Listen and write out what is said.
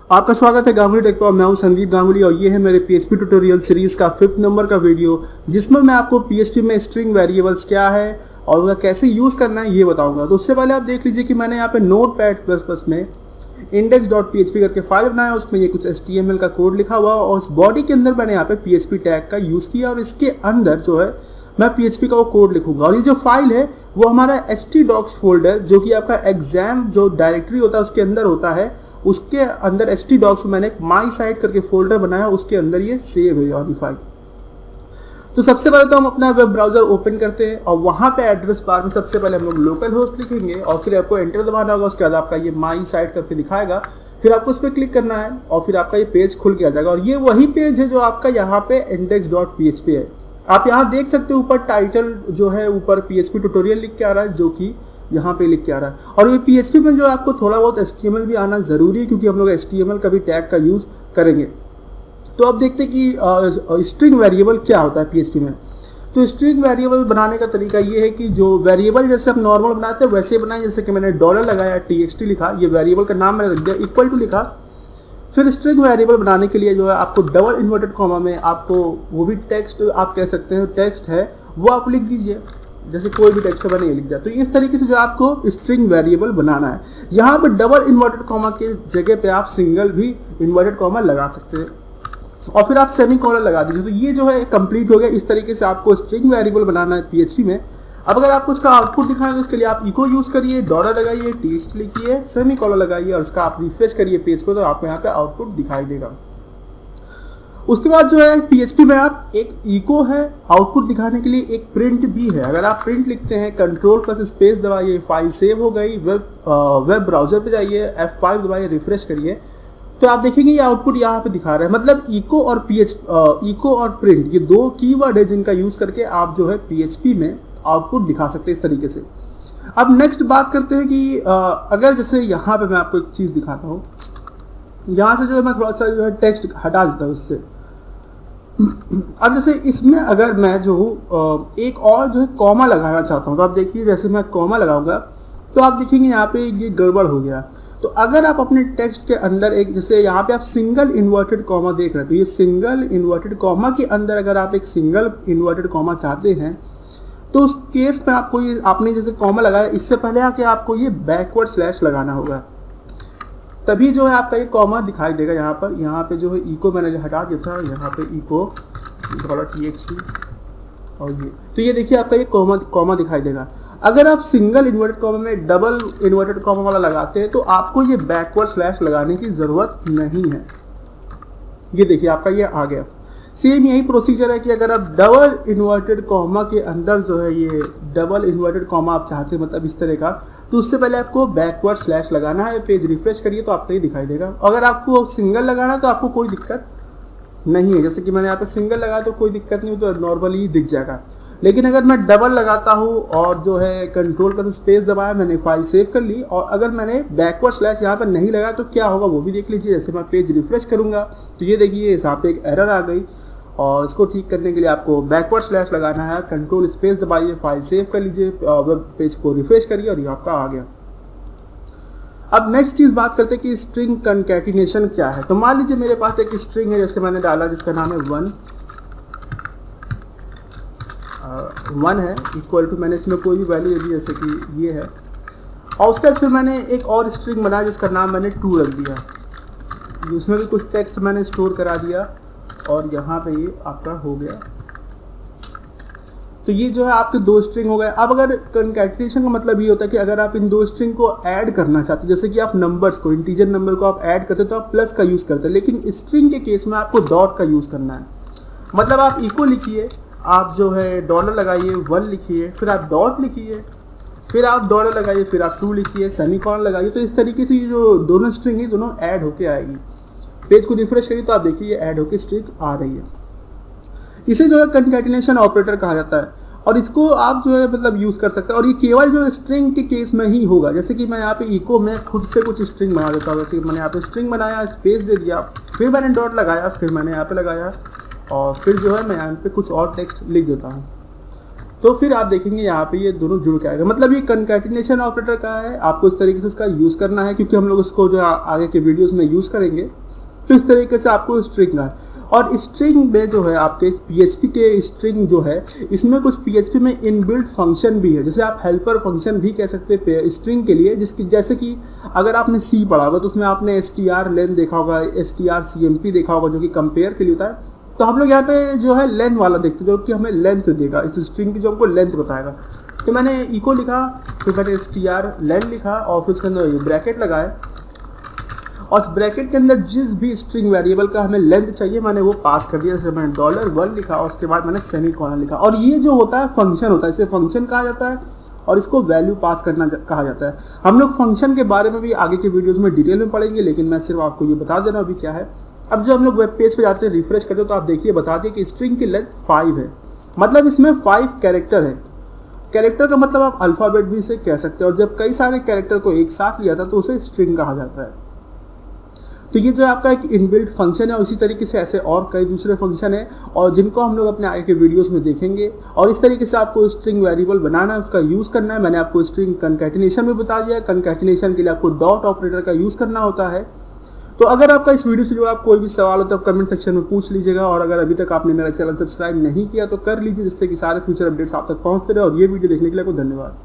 आपका स्वागत है गांगुली टेक पर। मैं हूं संदीप गांगुली और ये है मेरे पीएचपी ट्यूटोरियल सीरीज का 5th नंबर का वीडियो, जिसमें मैं आपको पीएचपी में स्ट्रिंग वेरिएबल्स क्या है और उनका कैसे यूज़ करना है ये बताऊंगा। तो उससे पहले आप देख लीजिए कि मैंने यहाँ पे नोटपैड++ में index.php करके फाइल बनाया, उसमें ये कुछ HTML का कोड लिखा हुआ और उस बॉडी के अंदर मैंने यहाँ पे PHP टैग का यूज़ किया और इसके अंदर जो है मैं PHP का वो कोड लिखूंगा। और ये जो फाइल है वो हमारा htdocs फोल्डर, जो कि आपका एग्जाम जो डायरेक्टरी होता है उसके अंदर होता है, उसके अंदर htdocs में मैंने एक माई साइट करके फोल्डर बनाया, उसके अंदर ये सेव है वाली फाइल। तो सबसे पहले तो हम अपना वेब ब्राउजर ओपन करते हैं और वहाँ पे एड्रेस बार में सबसे पहले हम लोग लोकल होस्ट लिखेंगे और फिर आपको एंटर दबाना होगा। उसके बाद आपका ये माई साइट करके दिखाएगा, फिर आपको उस पर क्लिक करना है और फिर आपका ये पेज खुल के आ जाएगा। और ये वही पेज है जो आपका यहाँ पे index.php है। आप यहाँ देख सकते हो ऊपर टाइटल जो है ऊपर PHP ट्यूटोरियल लिख के आ रहा है, जो कि यहाँ पे लिख के आ रहा है। और ये PHP में जो आपको थोड़ा बहुत HTML भी आना ज़रूरी है, क्योंकि हम लोग HTML का भी टैग का यूज़ करेंगे। तो अब देखते हैं कि स्ट्रिंग वेरिएबल क्या होता है PHP में। तो स्ट्रिंग वेरिएबल बनाने का तरीका ये है कि जो वेरिएबल जैसे हम नॉर्मल बनाते हैं वैसे बनाएं। जैसे कि मैंने डॉलर लगाया, txt लिखा, ये वेरिएबल का नाम मैंने रख दिया, इक्वल टू लिखा। फिर स्ट्रिंग वेरिएबल बनाने के लिए जो है आपको डबल इन्वर्टेड कॉमा में आपको वो भी टेक्स्ट आप कह सकते हैं, टेक्स्ट है वो आप लिख दीजिए। जैसे कोई भी टेक्स्ट मैंने ये लिख दिया। तो इस तरीके से जो आपको स्ट्रिंग वेरिएबल बनाना है, यहाँ पर डबल इन्वर्टेड कॉमा के जगह पे आप सिंगल भी इन्वर्टेड कॉमा लगा सकते हैं और फिर आप सेमी कॉलर लगा दीजिए। तो ये जो है कंप्लीट हो गया। इस तरीके से आपको स्ट्रिंग वेरिएबल बनाना है PHP में। अब अगर आपको इसका आउटपुट दिखाना है तो इसके लिए आप इको यूज़ करिए, डॉलर लगाइए, टीएक्स्ट लिखिए, सेमी कॉलर लगाइए और उसका आप रिफ्रेश करिए पेज को, तो आपको यहाँ पे आउटपुट दिखाई देगा। उसके बाद जो है PHP में आप एक इको है आउटपुट दिखाने के लिए, एक प्रिंट भी है। अगर आप प्रिंट लिखते हैं Ctrl+स्पेस दबाइए, फाइल सेव हो गई, वेब ब्राउजर पे जाइए, F5 दबाइए, रिफ्रेश करिए, तो आप देखेंगे ये आउटपुट यहाँ पे दिखा रहा है। मतलब इको और प्रिंट ये दो कीवर्ड है जिनका यूज करके आप जो है PHP में आउटपुट दिखा सकते हैं इस तरीके से। अब नेक्स्ट बात करते हैं कि अगर जैसे यहाँ पे मैं आपको एक चीज़ दिखाता हूँ, यहाँ से जो है मैं थोड़ा सा जो है टेक्स्ट हटा देता हूँ इससे। अब जैसे इसमें अगर मैं जो एक और जो है कॉमा लगाना चाहता हूँ, तो आप देखिए जैसे मैं कॉमा लगाऊंगा तो आप देखेंगे यहाँ पे ये गड़बड़ हो गया। तो अगर आप अपने टेक्स्ट के अंदर एक जैसे यहाँ पे आप सिंगल इन्वर्टेड कॉमा देख रहे हैं, तो ये सिंगल इन्वर्टेड कॉमा के अंदर अगर आप एक सिंगल इन्वर्टेड कॉमा चाहते हैं तो उस केस में आपको ये आपने जैसे कॉमा लगाया, इससे पहले आके आपको ये बैकवर्ड स्लैश लगाना होगा, तभी जो है आपका ये कॉमा दिखाई देगा। यहाँ पर यहाँ पे जो है इको मैंने हटा दिया था, यहाँ पे इको $txt और ये, तो ये देखिए आपका ये कॉमा दिखाई देगा। अगर आप सिंगल इन्वर्टेड कॉमा में डबल इन्वर्टेड कॉमा वाला लगाते हैं तो आपको ये बैकवर्ड स्लैश लगाने की ज़रूरत नहीं है। ये देखिए आपका ये आ गया। सेम यही प्रोसीजर है कि अगर आप डबल इन्वर्टेड कॉमा के अंदर जो है ये डबल इन्वर्टेड कॉमा आप चाहते हैं, मतलब इस तरह का, तो उससे पहले आपको बैकवर्ड स्लैश लगाना है। पेज रिफ्रेश करिए तो आपको ये दिखाई देगा। अगर आपको सिंगल लगाना है तो आपको कोई दिक्कत नहीं है। जैसे कि मैंने यहाँ पे सिंगल लगाया तो कोई दिक्कत नहीं, तो नॉर्मली दिख जाएगा। लेकिन अगर मैं डबल लगाता हूँ और जो है Ctrl+स्पेस दबाया, मैंने फाइल सेव कर ली और अगर मैंने बैकवर्ड स्लैश यहाँ पर नहीं लगाया तो क्या होगा वो भी देख लीजिए। जैसे मैं पेज रिफ्रेश करूँगा तो ये देखिए यहाँ पे एक एरर आ गई और इसको ठीक करने के लिए आपको बैकवर्ड स्लैश लगाना है। Ctrl+स्पेस दबाइए, फाइल सेव कर लीजिए, वेब पेज को रिफ्रेश करिए और ये आपका आ गया। अब नेक्स्ट चीज़ बात करते हैं कि स्ट्रिंग कंकैटिनेशन क्या है। तो मान लीजिए मेरे पास एक स्ट्रिंग है, जैसे मैंने डाला जिसका नाम है 1 है, इक्वल टू, मैंने इसमें कोई भी वैल्यू दी जैसे कि ये है, और उसके बाद फिर मैंने एक और स्ट्रिंग बनाया जिसका नाम मैंने 2 रख दिया। उसमें भी कुछ टेक्स्ट मैंने स्टोर करा दिया और यहाँ पे ये आपका हो गया। तो ये जो है आपके 2 स्ट्रिंग हो गए। अब अगर कंकैटिनेशन का मतलब ये होता है कि अगर आप इन 2 स्ट्रिंग को ऐड करना चाहते हैं, जैसे कि आप नंबर्स को, इंटीजर नंबर को आप ऐड करते हैं तो आप प्लस का यूज़ करते हैं, लेकिन स्ट्रिंग के केस में आपको डॉट का यूज़ करना है। मतलब आप इको लिखिए, आप जो है डॉलर लगाइए, 1 लिखिए, फिर आप डॉट लिखिए, फिर आप डॉलर लगाइए, फिर आप 2 लिखिए, सेमीकोलन लगाइए। तो इस तरीके से ये जो दोनों स्ट्रिंग है दोनों ऐड होके आएगी। पेज को रिफ्रेश करिए तो आप देखिए ये ऐड होके स्ट्रिंग आ रही है। इसे जो है कंकैटिनेशन ऑपरेटर कहा जाता है और इसको आप जो है मतलब यूज़ कर सकते हैं। और ये केवल जो स्ट्रिंग के केस में ही होगा। जैसे कि मैं यहाँ पे इको में खुद से कुछ स्ट्रिंग बना देता हूँ। जैसे कि मैंने यहाँ पे स्ट्रिंग बनाया, स्पेस दे दिया, फिर मैंने डॉट लगाया, फिर मैंने यहाँ पे लगाया और फिर जो है मैं यहाँ पे कुछ और टेक्स्ट लिख देता हूँ। तो फिर आप देखेंगे यहाँ पे ये दोनों जुड़ के आएगा। मतलब ये कंकैटिनेशन ऑपरेटर का है, आपको इस तरीके से इसका यूज़ करना है, क्योंकि हम लोग इसको जो आगे के वीडियोस में यूज़ करेंगे। तो इस तरीके से आपको स्ट्रिंग का है। और स्ट्रिंग में जो है आपके PHP के स्ट्रिंग जो है, इसमें कुछ PHP में इनबिल्ट फंक्शन भी है, जैसे आप हेल्पर फंक्शन भी कह सकते हैं स्ट्रिंग के लिए, जिसकी जैसे कि अगर आपने C पढ़ा होगा तो उसमें आपने str_len देखा होगा, strcmp देखा होगा, जो कि कंपेयर के लिए होता है। तो हम लोग यहाँ पे जो है लेन वाला देखते हैं, जो कि हमें लेंथ देगा, इस स्ट्रिंग की जो हमको लेंथ बताएगा। तो मैंने इको लिखा, फिर मैंने str_len लिखा और फिर उसके अंदर ब्रैकेट लगाए, और इस ब्रैकेट के अंदर जिस भी स्ट्रिंग वेरिएबल का हमें लेंथ चाहिए मैंने वो पास कर दिया। जैसे मैंने $1 लिखा और उसके बाद मैंने सेमीकोलन लिखा। और ये जो होता है फंक्शन होता है, इसे फंक्शन कहा जाता है और इसको वैल्यू पास करना कहा जाता है। हम लोग फंक्शन के बारे में भी आगे के वीडियोस में डिटेल में पढ़ेंगे, लेकिन मैं सिर्फ आपको ये बता दे रहा हूँ अभी क्या है। अब जब हम लोग वेब पेज पे जाते हैं, रिफ्रेश करते हो, तो आप देखिए बता दिए कि स्ट्रिंग की लेंथ 5 है। मतलब इसमें 5 कैरेक्टर है। कैरेक्टर का मतलब आप अल्फ़ाबेट भी इसे कह सकते हैं, और जब कई सारे कैरेक्टर को एक साथ लिया था तो उसे स्ट्रिंग कहा जाता है। तो ये जो आपका एक इनबिल्ट फंक्शन है, और इसी तरीके से ऐसे और कई दूसरे फंक्शन है, और जिनको हम लोग अपने आगे के वीडियोस में देखेंगे। और इस तरीके से आपको स्ट्रिंग वेरिएबल बनाना है, उसका यूज़ करना है। मैंने आपको स्ट्रिंग कंकैटिनेशन में बता दिया है। कंकैटिनेशन के लिए आपको डॉट ऑपरेटर का यूज़ करना होता है। तो अगर आपका इस वीडियो से जो आप कोई भी सवाल हो तो आप कमेंट सेक्शन में पूछ लीजिएगा, और अगर अभी तक आपने मेरा चैनल सब्सक्राइब नहीं किया तो कर लीजिए, जिससे कि सारे फ्यूचर अपडेट्स आप तक पहुंचते रहे। और ये वीडियो देखने के लिए आपको धन्यवाद।